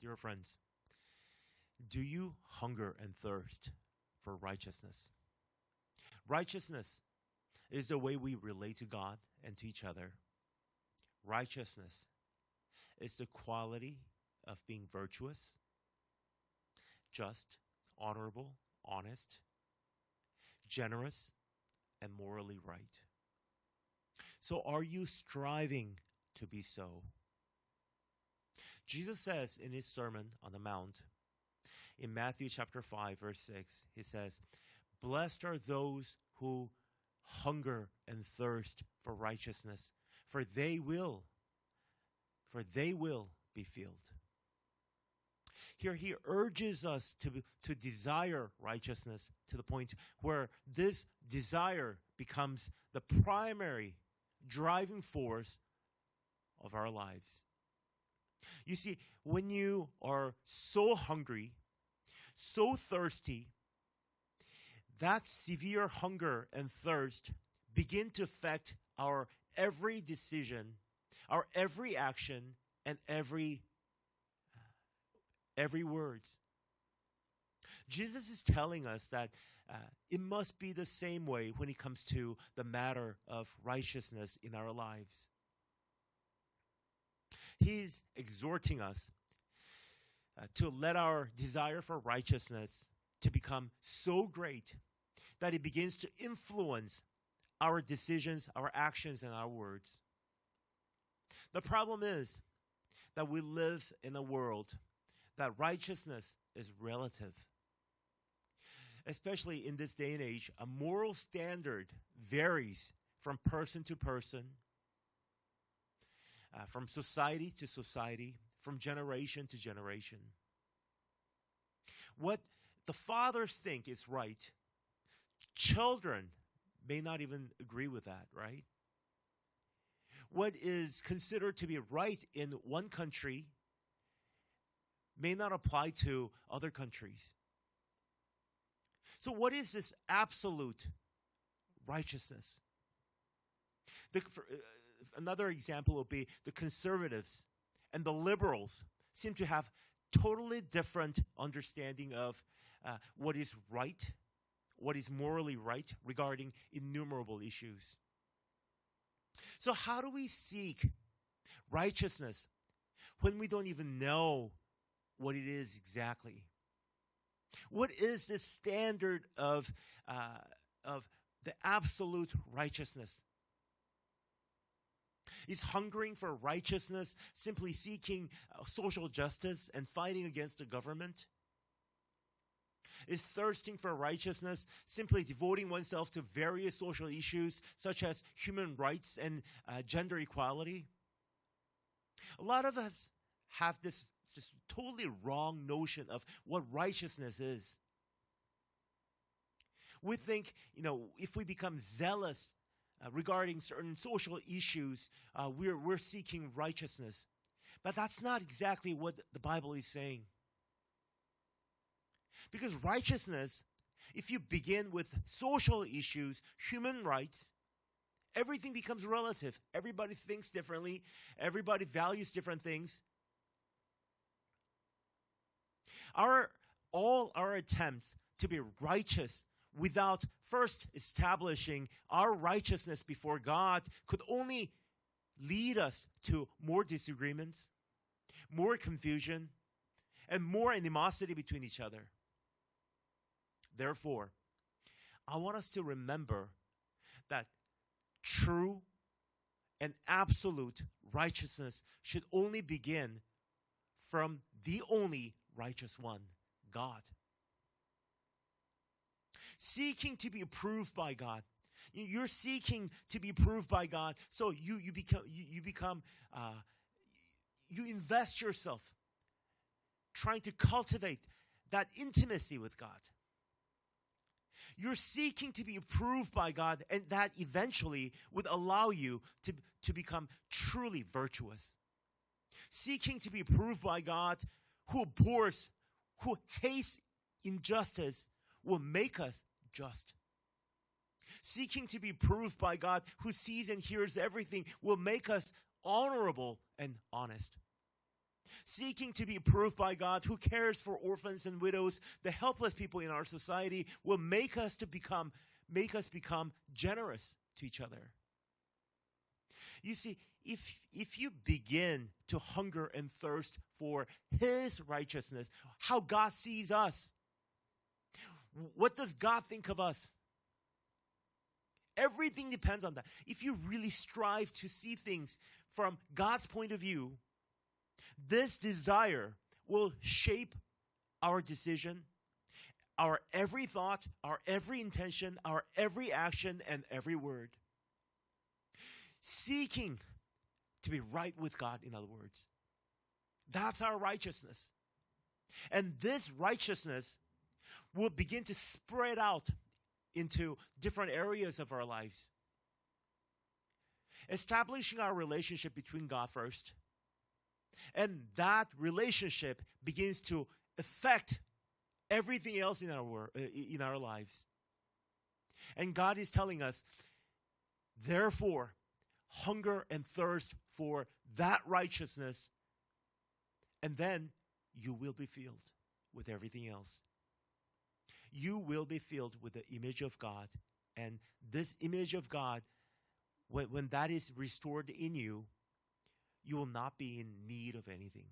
Dear friends, do you hunger and thirst for righteousness? Righteousness is the way we relate to God and to each other. Righteousness is the quality of being virtuous, just, honorable, honest, generous, and morally right. So are you striving to be so? Jesus says in his Sermon on the Mount, in Matthew chapter 5, verse 6, he says, "Blessed are those who hunger and thirst for righteousness, for they will be filled." Here he urges us to desire righteousness to the point where this desire becomes the primary driving force of our lives. You see, when you are so hungry, so thirsty, that severe hunger and thirst begin to affect our every decision, our every action, and every words. Jesus is telling us that it must be the same way when it comes to the matter of righteousness in our lives. He's exhorting us to let our desire for righteousness to become so great that it begins to influence our decisions, our actions, and our words. The problem is that we live in a world that righteousness is relative. Especially in this day and age, a moral standard varies from person to person, from society to society, from generation to generation. What the fathers think is right, children may not even agree with that, right? What is considered to be right in one country may not apply to other countries. So what is this absolute righteousness? Another example would be the conservatives and the liberals seem to have totally different understanding of what is right, what is morally right regarding innumerable issues. So how do we seek righteousness when we don't even know what it is exactly? What is the standard of the absolute righteousness? Is hungering for righteousness simply seeking social justice and fighting against the government? Is thirsting for righteousness simply devoting oneself to various social issues such as human rights and gender equality? A lot of us have this just totally wrong notion of what righteousness is. We think, if we become zealous regarding certain social issues, we're seeking righteousness. But that's not exactly what the Bible is saying. Because righteousness, if you begin with social issues, human rights, everything becomes relative. Everybody thinks differently. Everybody values different things. All our attempts to be righteous without first establishing our righteousness before God could only lead us to more disagreements, more confusion, and more animosity between each other. Therefore, I want us to remember that true and absolute righteousness should only begin from the only righteous one, God. Seeking to be approved by God. You're seeking to be approved by God, so you invest yourself trying to cultivate that intimacy with God. You're seeking to be approved by God, and that eventually would allow you to become truly virtuous. Seeking to be approved by God, who abhors, who hates injustice, will make us just. Seeking to be approved by God, who sees and hears everything, will make us honorable and honest. Seeking to be approved by God, who cares for orphans and widows, the helpless people in our society, will make us become generous to each other. You see, if you begin to hunger and thirst for His righteousness, how God sees us, what does God think of us? Everything depends on that. If you really strive to see things from God's point of view, this desire will shape our decision, our every thought, our every intention, our every action, and every word. Seeking to be right with God, in other words. That's our righteousness. And this righteousness will begin to spread out into different areas of our lives. Establishing our relationship between God first. And that relationship begins to affect everything else in our lives. And God is telling us, therefore, hunger and thirst for that righteousness, and then you will be filled with everything else. You will be filled with the image of God. And this image of God, when that is restored in you, you will not be in need of anything.